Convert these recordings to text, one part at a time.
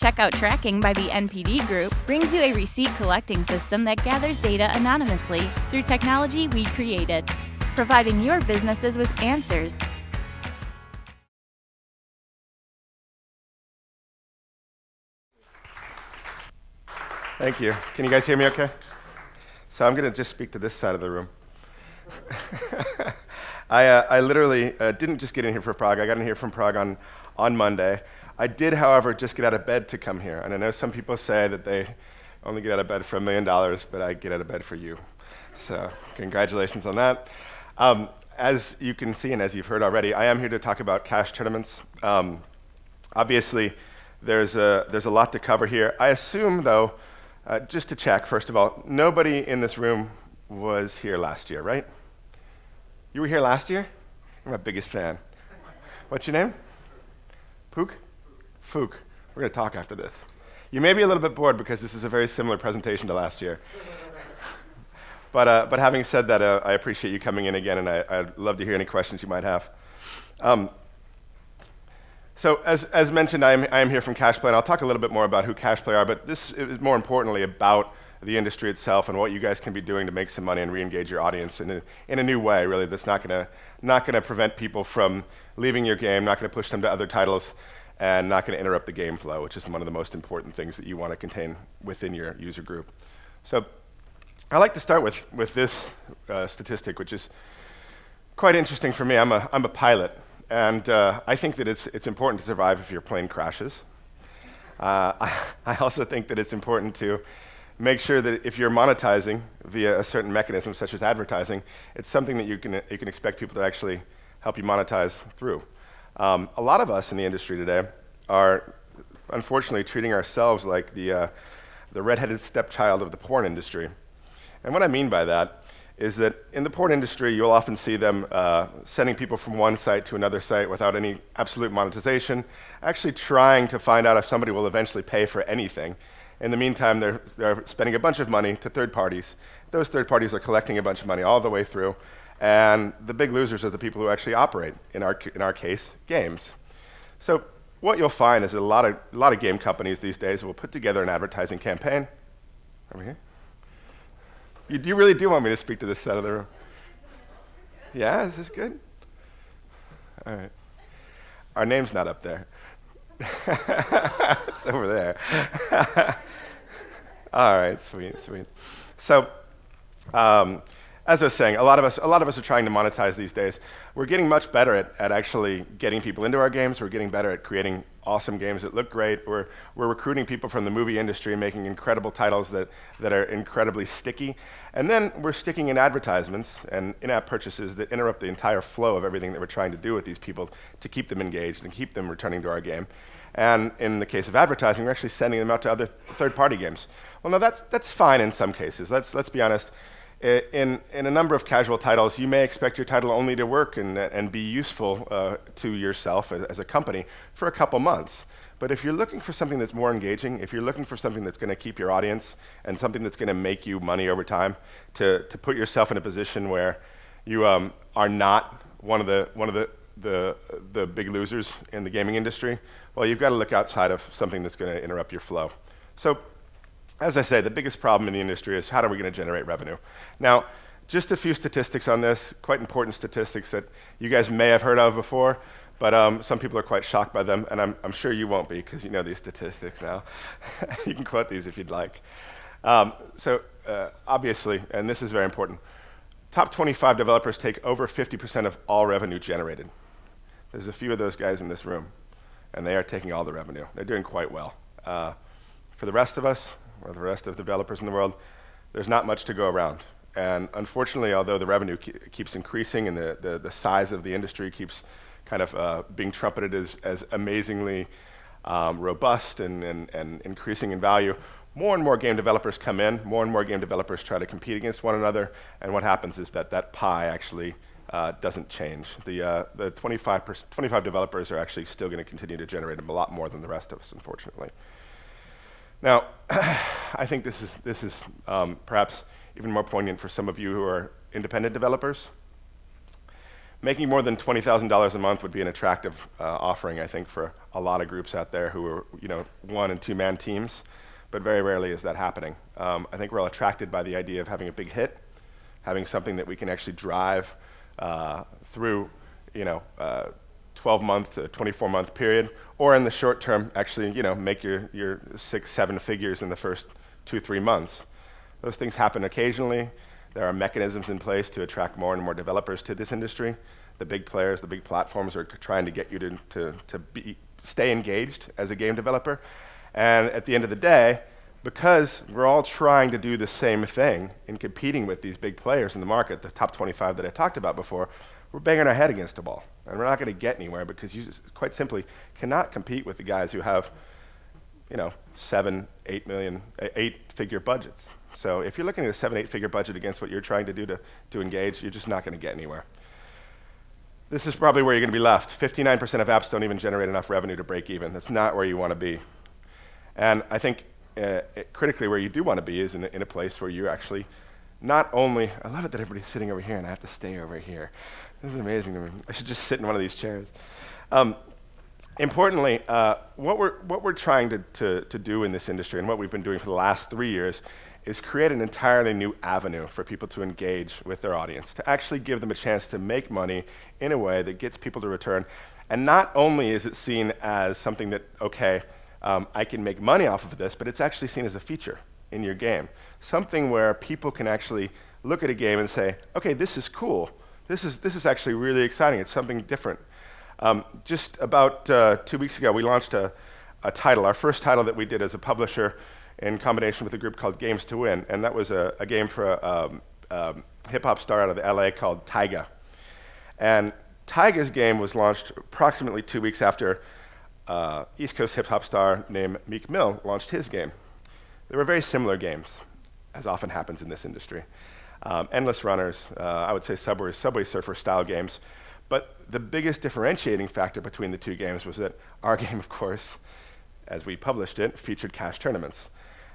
Checkout tracking by the NPD Group brings you a receipt collecting system that gathers data anonymously through technology we created, providing your businesses with answers. Thank you. Can you guys hear me okay? So I'm going to just speak to this side of the room. I literally didn't just get in here for Prague. I got in here from Prague on Monday. I did, however, just get out of bed to come here. And I know some people say that they only get out of bed for $1 million, but I get out of bed for you. So congratulations on that. As you can see and as you've heard already, I am here to talk about cash tournaments. Obviously, there's a lot to cover here. I assume, though, just to check, first of all, nobody in this room was here last year, right? You were here last year? You're my biggest fan. What's your name? Pook? Fook. We're going to talk after this. You may be a little bit bored because this is a very similar presentation to last year. But having said that, I appreciate you coming in again, and I'd love to hear any questions you might have. So as mentioned, I am here from Cashplay, and I'll talk a little bit more about who Cashplay are, but this is more importantly about the industry itself and what you guys can be doing to make some money and re-engage your audience in a new way, really, that's not gonna prevent people from leaving your game, not gonna push them to other titles, and not gonna interrupt the game flow, which is one of the most important things that you wanna contain within your user group. So I like to start with this statistic, which is quite interesting for me. I'm a pilot. And I think that it's important to survive if your plane crashes. I also think that it's important to make sure that if you're monetizing via a certain mechanism, such as advertising, it's something that you can expect people to actually help you monetize through. A lot of us in the industry today are unfortunately treating ourselves like the redheaded stepchild of the porn industry. And what I mean by that is that in the porn industry, you'll often see them sending people from one site to another site without any absolute monetization, actually trying to find out if somebody will eventually pay for anything. In the meantime, they're spending a bunch of money to third parties. Those third parties are collecting a bunch of money all the way through, and the big losers are the people who actually operate, in our case, games. So what you'll find is that a lot of game companies these days will put together an advertising campaign. Over here. You really do want me to speak to this side of the room? Yeah, is this good? All right. Our name's not up there. It's over there. All right, sweet. So, as I was saying, a lot of us are trying to monetize these days. We're getting much better at actually getting people into our games. We're getting better at creating awesome games that look great. We're recruiting people from the movie industry, making incredible titles that are incredibly sticky. And then we're sticking in advertisements and in-app purchases that interrupt the entire flow of everything that we're trying to do with these people to keep them engaged and keep them returning to our game. And in the case of advertising, we're actually sending them out to other third-party games. Well, no, that's fine in some cases. Let's be honest. In a number of casual titles, you may expect your title only to work and be useful to yourself as a company for a couple months. But if you're looking for something that's more engaging, if you're looking for something that's going to keep your audience and something that's going to make you money over time, to put yourself in a position where you are not one of the big losers in the gaming industry, well, you've got to look outside of something that's going to interrupt your flow. So, as I say, the biggest problem in the industry is how are we going to generate revenue? Now, just a few statistics on this, quite important statistics that you guys may have heard of before, but some people are quite shocked by them, and I'm sure you won't be because you know these statistics now. You can quote these if you'd like. Obviously, and this is very important, top 25 developers take over 50% of all revenue generated. There's a few of those guys in this room, and they are taking all the revenue. They're doing quite well. For the rest of us, or the rest of the developers in the world, there's not much to go around. And unfortunately, although the revenue keeps increasing and the size of the industry keeps kind of being trumpeted as amazingly robust and increasing in value, more and more game developers come in, more and more game developers try to compete against one another, and what happens is that pie actually doesn't change. The 25 developers are actually still going to continue to generate a lot more than the rest of us, unfortunately. Now, I think this is perhaps even more poignant for some of you who are independent developers. Making more than $20,000 a month would be an attractive offering, I think, for a lot of groups out there who are, 1- and 2-man teams, but very rarely is that happening. I think we're all attracted by the idea of having a big hit, having something that we can actually drive through, 12-month to 24-month period, or in the short term, actually, make your 6-7 figures in the first 2-3 months. Those things happen occasionally. There are mechanisms in place to attract more and more developers to this industry. The big players, the big platforms are trying to get you to stay engaged as a game developer. And at the end of the day, because we're all trying to do the same thing in competing with these big players in the market, the top 25 that I talked about before, we're banging our head against a wall. And we're not going to get anywhere because you just, quite simply, cannot compete with the guys who have 7, 8 million, 8-figure budgets. So if you're looking at a 7-8-figure budget against what you're trying to do to engage, you're just not going to get anywhere. This is probably where you're going to be left. 59% of apps don't even generate enough revenue to break even. That's not where you want to be. And I think critically where you do want to be is in a place where you're actually not only, I love it that everybody's sitting over here and I have to stay over here. This is amazing to me. I should just sit in one of these chairs. Importantly, what we're trying to do in this industry and what we've been doing for the last 3 years is create an entirely new avenue for people to engage with their audience, to actually give them a chance to make money in a way that gets people to return. And not only is it seen as something that, okay, I can make money off of this, but it's actually seen as a feature in your game. Something where people can actually look at a game and say, okay, this is cool. This is actually really exciting. It's something different. Just about 2 weeks ago, we launched a title, our first title that we did as a publisher in combination with a group called Games to Win, and that was a game for a hip-hop star out of LA called Tyga. And Tyga's game was launched approximately 2 weeks after East Coast hip-hop star named Meek Mill launched his game. They were very similar games, as often happens in this industry. Endless runners, I would say Subway Surfer style games. But the biggest differentiating factor between the two games was that our game, of course, as we published it, featured cash tournaments.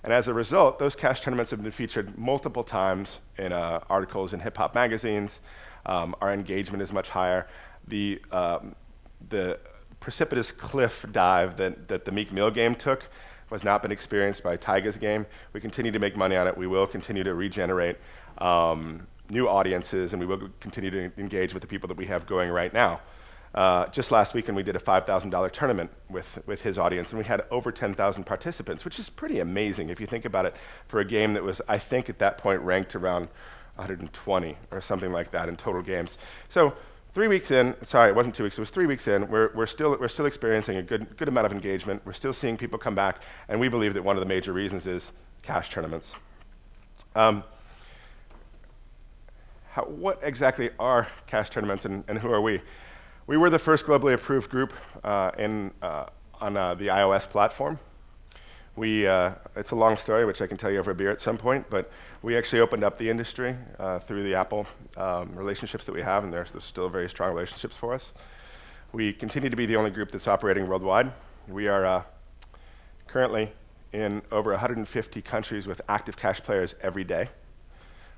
And as a result, those cash tournaments have been featured multiple times in articles in hip-hop magazines. Our engagement is much higher. The precipitous cliff dive that the Meek Mill game took has not been experienced by Tyga's game. We continue to make money on it. We will continue to regenerate new audiences, and we will continue to engage with the people that we have going right now. Just last weekend, we did a $5,000 tournament with his audience, and we had over 10,000 participants, which is pretty amazing if you think about it for a game that was, I think, at that point ranked around 120 or something like that in total games. So 3 weeks in, sorry, it wasn't 2 weeks, it was 3 weeks in, we're still experiencing a good amount of engagement. We're still seeing people come back, and we believe that one of the major reasons is cash tournaments. What exactly are cash tournaments, and who are we? We were the first globally approved group on the iOS platform. It's a long story, which I can tell you over a beer at some point, but we actually opened up the industry through the Apple relationships that we have, and there's still very strong relationships for us. We continue to be the only group that's operating worldwide. We are currently in over 150 countries with active cash players every day.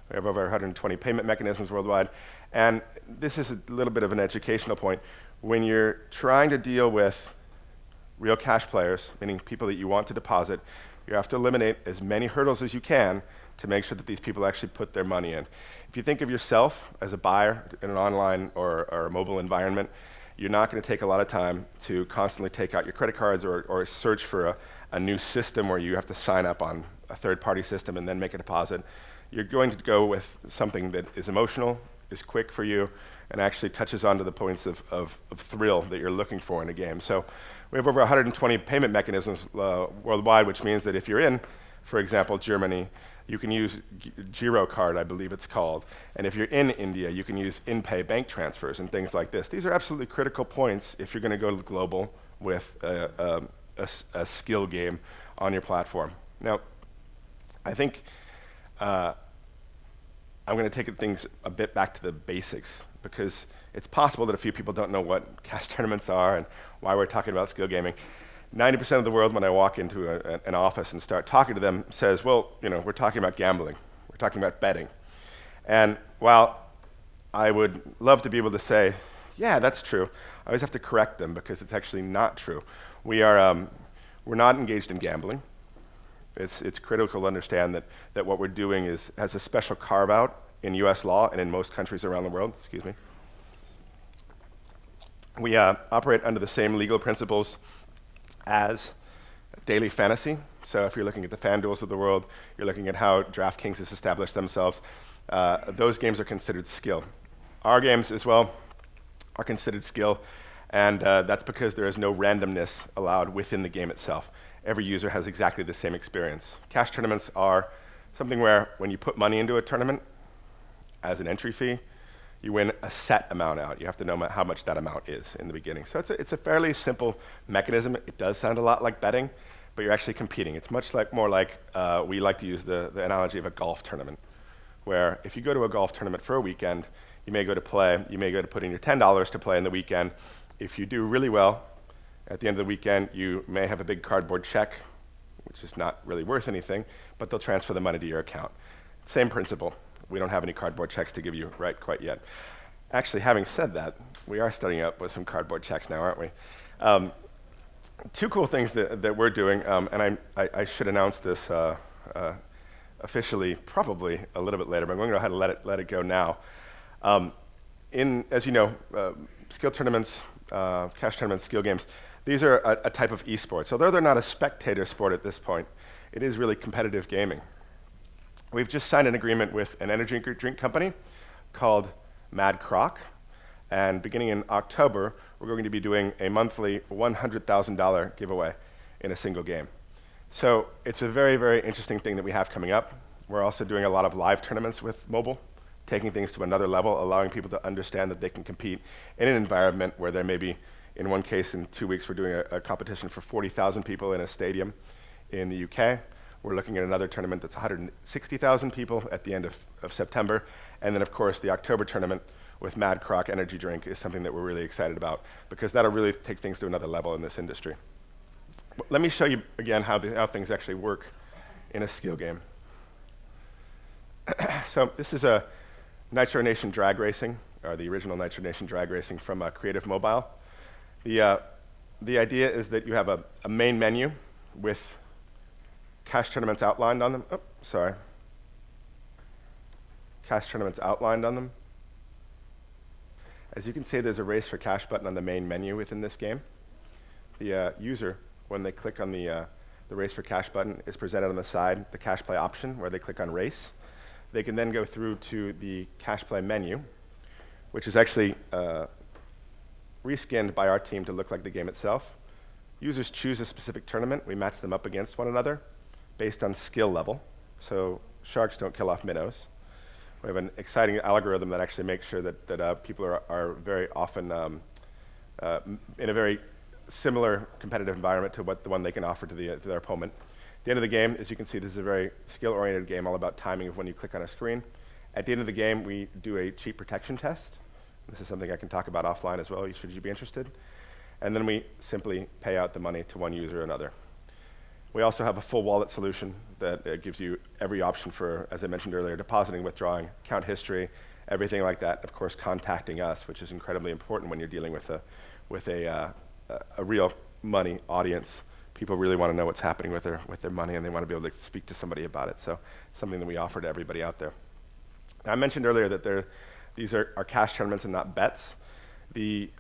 We have over 120 payment mechanisms worldwide. And this is a little bit of an educational point. When you're trying to deal with real cash players, meaning people that you want to deposit, you have to eliminate as many hurdles as you can to make sure that these people actually put their money in. If you think of yourself as a buyer in an online or a mobile environment, you're not going to take a lot of time to constantly take out your credit cards or search for a new system where you have to sign up on a third-party system and then make a deposit. You're going to go with something that is emotional, is quick for you, and actually touches onto the points of thrill that you're looking for in a game. So we have over 120 payment mechanisms worldwide, which means that if you're in, for example, Germany, you can use Giro card, I believe it's called. And if you're in India, you can use in-pay bank transfers and things like this. These are absolutely critical points if you're going to go global with a skill game on your platform. Now, I think I'm going to take things a bit back to the basics, because it's possible that a few people don't know what cash tournaments are and why we're talking about skill gaming. 90% of the world, when I walk into an office and start talking to them, says, well, we're talking about gambling. We're talking about betting. And while I would love to be able to say, yeah, that's true. I always have to correct them because it's actually not true. We're not engaged in gambling. It's critical to understand that what we're doing has a special carve-out in US law and in most countries around the world. Excuse me. We operate under the same legal principles as daily fantasy. So if you're looking at the FanDuels of the world, you're looking at how DraftKings has established themselves, those games are considered skill. Our games as well are considered skill, and that's because there is no randomness allowed within the game itself. Every user has exactly the same experience. Cash tournaments are something where when you put money into a tournament as an entry fee, you win a set amount out. You have to know how much that amount is in the beginning. So it's a fairly simple mechanism. It does sound a lot like betting, but you're actually competing. It's much more like we like to use the analogy of a golf tournament, where if you go to a golf tournament for a weekend, you may go to play, you may go to put in your $10 to play in the weekend. If you do really well, at the end of the weekend, you may have a big cardboard check, which is not really worth anything, but they'll transfer the money to your account. Same principle. We don't have any cardboard checks to give you right quite yet. Actually, having said that, we are starting up with some cardboard checks now, aren't we? Two cool things that we're doing, and I should announce this officially probably a little bit later, but I'm going to go ahead and let it go now. As you know, skill tournaments, cash tournaments, skill games, these are a type of eSports. Although they're not a spectator sport at this point, it is really competitive gaming. We've just signed an agreement with an energy drink company called Mad Croc, and beginning in October, we're going to be doing a monthly $100,000 giveaway in a single game. So it's a very, very interesting thing that we have coming up. We're also doing a lot of live tournaments with mobile, taking things to another level, allowing people to understand that they can compete in an environment where there may be, in one case, in 2 weeks, we're doing a competition for 40,000 people in a stadium in the UK. We're looking at another tournament that's 160,000 people at the end of September. And then, of course, the October tournament with Mad Croc Energy Drink is something that we're really excited about because that'll really take things to another level in this industry. Let me show you again how things actually work in a skill game. So this is a Nitro Nation drag racing, or the original Nitro Nation drag racing from Creative Mobile. The idea is that you have a main menu with cash tournaments outlined on them. Oh, sorry. Cash tournaments outlined on them. As you can see, there's a race for cash button on the main menu within this game. The user, when they click on the race for cash button, is presented on the side the cash play option where they click on race. They can then go through to the cash play menu, which is actually reskinned by our team to look like the game itself. Users choose a specific tournament. We match them up against one another based on skill level. So sharks don't kill off minnows. We have an exciting algorithm that actually makes sure that people are very often in a very similar competitive environment to the one they can offer to their opponent. At the end of the game, as you can see, this is a very skill-oriented game, all about timing of when you click on a screen. At the end of the game, we do a cheat protection test. This is something I can talk about offline as well, should you be interested. And then we simply pay out the money to one user or another. We also have a full wallet solution that gives you every option for, as I mentioned earlier, depositing, withdrawing, account history, everything like that. Of course, contacting us, which is incredibly important when you're dealing with a real money audience. People really want to know what's happening with their money, and they want to be able to speak to somebody about it. So it's something that we offer to everybody out there. Now, I mentioned earlier that these are cash tournaments and not bets. The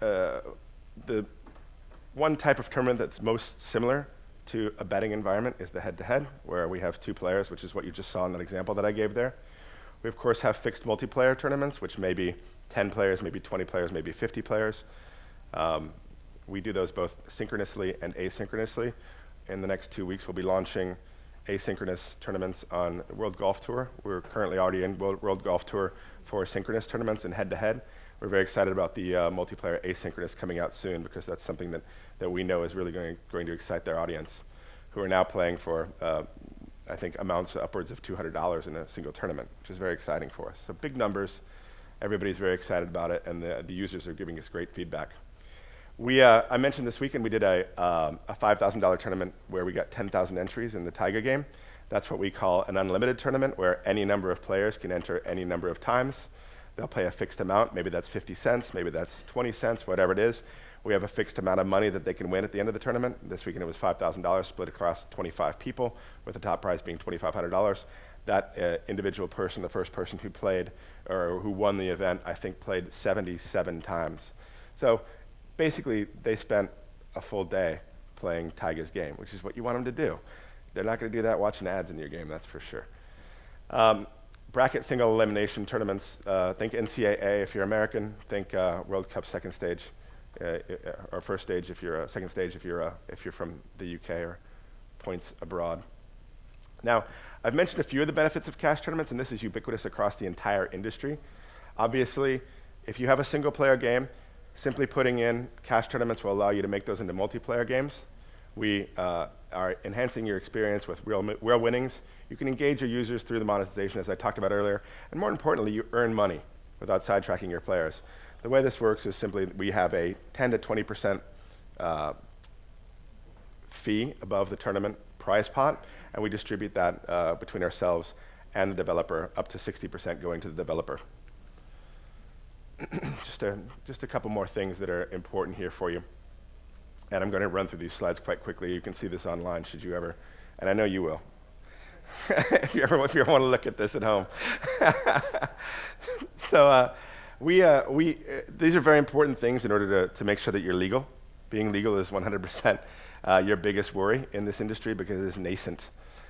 one type of tournament that's most similar to a betting environment is the head-to-head, where we have two players, which is what you just saw in that example that I gave there. We, of course, have fixed multiplayer tournaments, which may be 10 players, maybe 20 players, maybe 50 players. We do those both synchronously and asynchronously. In the next 2 weeks, we'll be launching asynchronous tournaments on World Golf Tour. We're currently already in World Golf Tour for synchronous tournaments and head-to-head. We're very excited about the multiplayer asynchronous coming out soon because that's something that we know is really going to excite their audience, who are now playing for, I think, amounts upwards of $200 in a single tournament, which is very exciting for us. So big numbers. Everybody's very excited about it, and the users are giving us great feedback. I mentioned this weekend we did a $5,000 tournament where we got 10,000 entries in the Tiger game. That's what we call an unlimited tournament, where any number of players can enter any number of times. They'll pay a fixed amount. Maybe that's 50 cents, maybe that's 20 cents, whatever it is. We have a fixed amount of money that they can win at the end of the tournament. This weekend it was $5,000 split across 25 people, with the top prize being $2,500. That individual person, the first person who played or who won the event, I think played 77 times. So basically, they spent a full day playing Taiga's game, which is what you want them to do. They're not going to do that watching ads in your game, that's for sure. Bracket single elimination tournaments, think NCAA if you're American, think World Cup second stage, or first stage if you're second stage if you're from the UK, or points abroad. Now, I've mentioned a few of the benefits of cash tournaments, and this is ubiquitous across the entire industry. Obviously, if you have a single player game, simply putting in cash tournaments will allow you to make those into multiplayer games. We are enhancing your experience with real winnings. You can engage your users through the monetization, as I talked about earlier, and more importantly, you earn money without sidetracking your players. The way this works is simply we have a 10 to 20% fee above the tournament prize pot, and we distribute that between ourselves and the developer, up to 60% going to the developer. Just a couple more things that are important here for you. And I'm going to run through these slides quite quickly. You can see this online, should you ever, and I know you will, if you want to look at this at home. So these are very important things in order to make sure that you're legal. Being legal is 100% your biggest worry in this industry, because it is nascent,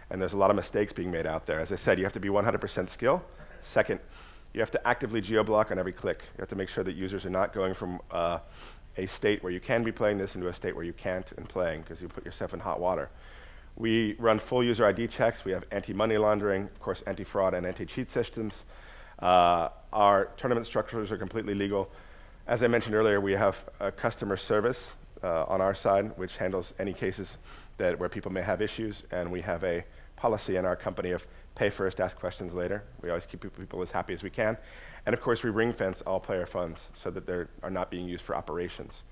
and there's a lot of mistakes being made out there. As I said, you have to be 100% skill. Second, you have to actively geo-block on every click. You have to make sure that users are not going from a state where you can be playing this into a state where you can't and playing, because you put yourself in hot water. We run full user ID checks. We have anti-money laundering, of course, anti-fraud and anti-cheat systems. Our tournament structures are completely legal. As I mentioned earlier, we have a customer service on our side, which handles any cases where people may have issues, and we have a policy in our company of pay first, ask questions later. We always keep people as happy as we can. And of course, we ring fence all player funds so that they are not being used for operations.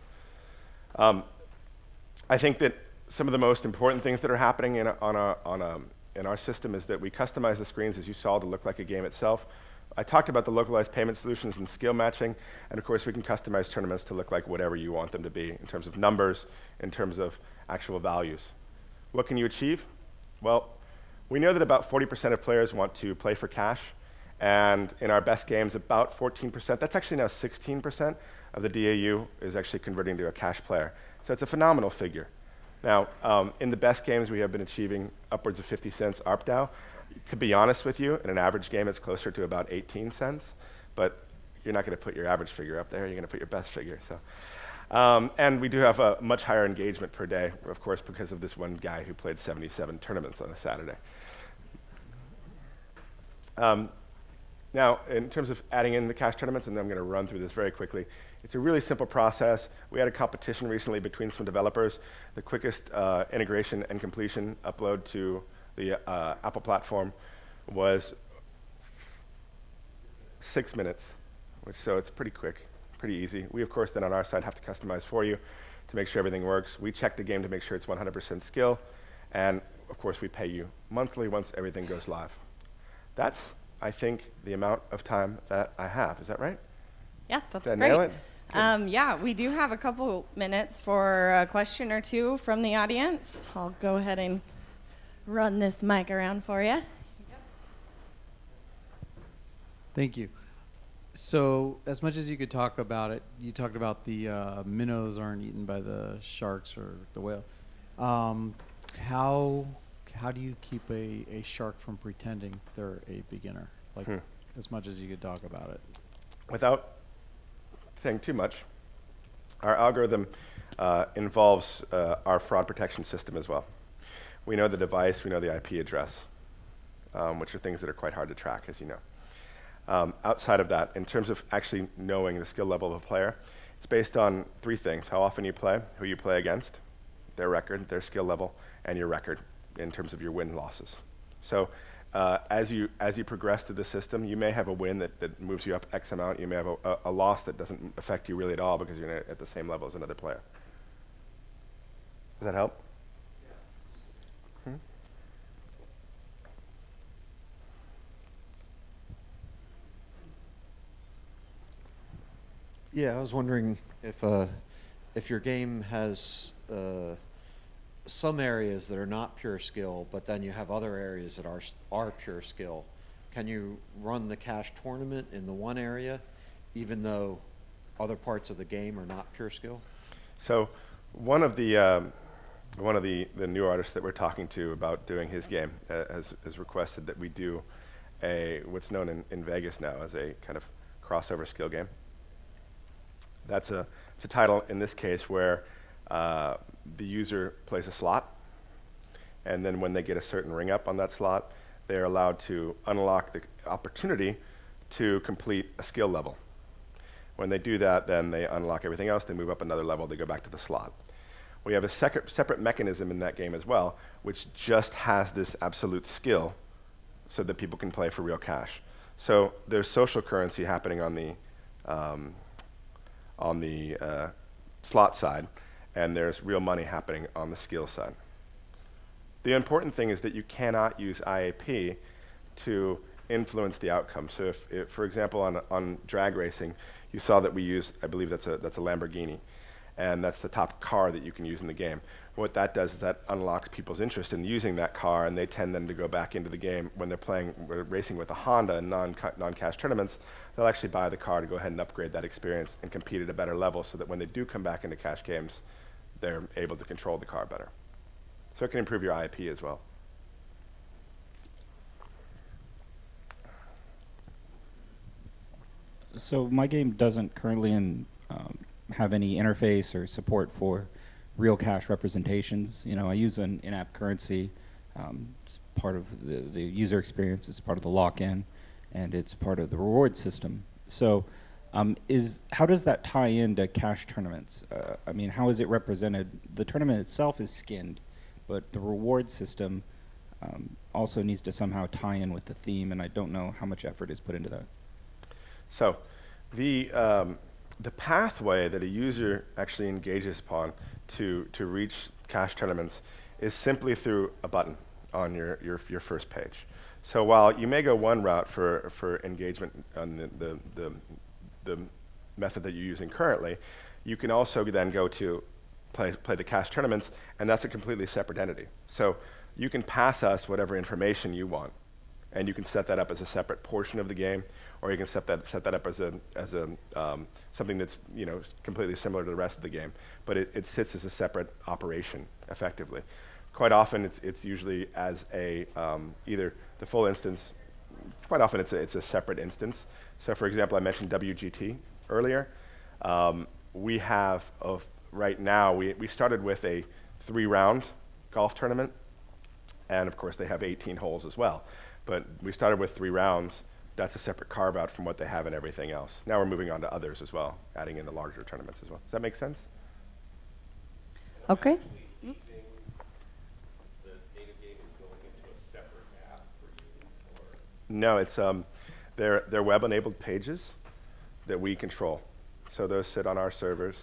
I think that some of the most important things that are happening in our system is that we customize the screens, as you saw, to look like a game itself. I talked about the localized payment solutions and skill matching, and of course we can customize tournaments to look like whatever you want them to be in terms of numbers, in terms of actual values. What can you achieve? Well, we know that about 40% of players want to play for cash, and in our best games, about 14%, that's actually now 16% of the DAU is actually converting to a cash player. So it's a phenomenal figure. Now, in the best games, we have been achieving upwards of 50 cents ARPDAU. To be honest with you, in an average game, it's closer to about 18 cents, but you're not going to put your average figure up there. You're going to put your best figure. So, and we do have a much higher engagement per day, of course, because of this one guy who played 77 tournaments on a Saturday. Now, in terms of adding in the cash tournaments, and I'm going to run through this very quickly, it's a really simple process. We had a competition recently between some developers. The quickest integration and completion upload to the Apple platform was 6 minutes, so it's pretty quick, pretty easy. We, of course, then on our side have to customize for you to make sure everything works. We check the game to make sure it's 100% skill, and of course, we pay you monthly once everything goes live. That's, I think, the amount of time that I have. Is that right? Yeah, that's Did I great. nail it? Yeah, we do have a couple minutes for a question or two from the audience. I'll go ahead and run this mic around for you. Thank you. So, as much as you could talk about it, you talked about the minnows aren't eaten by the sharks or the whale. How do you keep a shark from pretending they're a beginner? Like, as much as you could talk about it. Without saying too much, our algorithm involves our fraud protection system as well. We know the device, we know the IP address, which are things that are quite hard to track, as you know. Outside of that, in terms of actually knowing the skill level of a player, it's based on 3 things: how often you play, who you play against, their record, their skill level, and your record in terms of your win-losses. So as you progress through the system, you may have a win that moves you up X amount. You may have a loss that doesn't affect you really at all because you're at the same level as another player. Does that help? Yeah, I was wondering if your game has some areas that are not pure skill, but then you have other areas that are pure skill. Can you run the cash tournament in the one area, even though other parts of the game are not pure skill? So one of the new artists that we're talking to about doing his game has requested that we do what's known in Vegas now as a kind of crossover skill game. It's a title in this case where the user plays a slot, and then when they get a certain ring up on that slot, they're allowed to unlock the opportunity to complete a skill level. When they do that, then they unlock everything else, they move up another level, they go back to the slot. We have a separate mechanism in that game as well, which just has this absolute skill so that people can play for real cash. So there's social currency happening on the slot side, and there's real money happening on the skill side. The important thing is that you cannot use IAP to influence the outcome. So if for example, on drag racing, you saw that we use, I believe that's a Lamborghini, and that's the top car that you can use in the game. What that does is that unlocks people's interest in using that car, and they tend then to go back into the game when they're racing with a Honda in non-cash tournaments. They'll actually buy the car to go ahead and upgrade that experience and compete at a better level, so that when they do come back into cash games, they're able to control the car better. So it can improve your IAP as well. So my game doesn't currently have any interface or support for real cash representations. You know, I use an in-app currency. It's part of the user experience. It's part of the lock-in, and it's part of the reward system. So how does that tie into cash tournaments? I mean, how is it represented? The tournament itself is skinned, but the reward system also needs to somehow tie in with the theme, and I don't know how much effort is put into that. So the pathway that a user actually engages upon to reach cash tournaments is simply through a button on your first page. So while you may go one route for engagement on the method that you're using currently, you can also then go to play the cash tournaments, and that's a completely separate entity. So you can pass us whatever information you want, and you can set that up as a separate portion of the game, or you can set that up as something that's completely similar to the rest of the game, but it sits as a separate operation effectively. Quite often it's usually as a either the full instance. Quite often it's a separate instance. So for example, I mentioned WGT earlier. We have right now we started with a 3-round golf tournament, and of course they have 18 holes as well. But we started with 3 rounds. That's a separate carve out from what they have in everything else. Now we're moving on to others as well, adding in the larger tournaments as well. Does that make sense? Okay. No, it's they're web-enabled pages that we control. So those sit on our servers.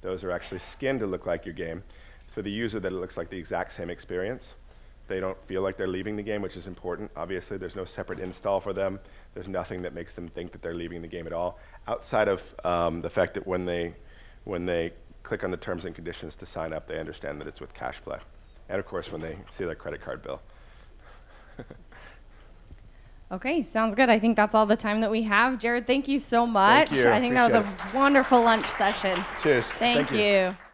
Those are actually skinned to look like your game. For the user, that it looks like the exact same experience. They don't feel like they're leaving the game, which is important. Obviously, there's no separate install for them. There's nothing that makes them think that they're leaving the game at all, outside of the fact that when they click on the terms and conditions to sign up, they understand that it's with cash play. And of course, when they see their credit card bill. Okay, sounds good. I think that's all the time that we have. Jarrod, thank you so much. Thank you. I think that was a wonderful lunch session. Cheers. Thank you.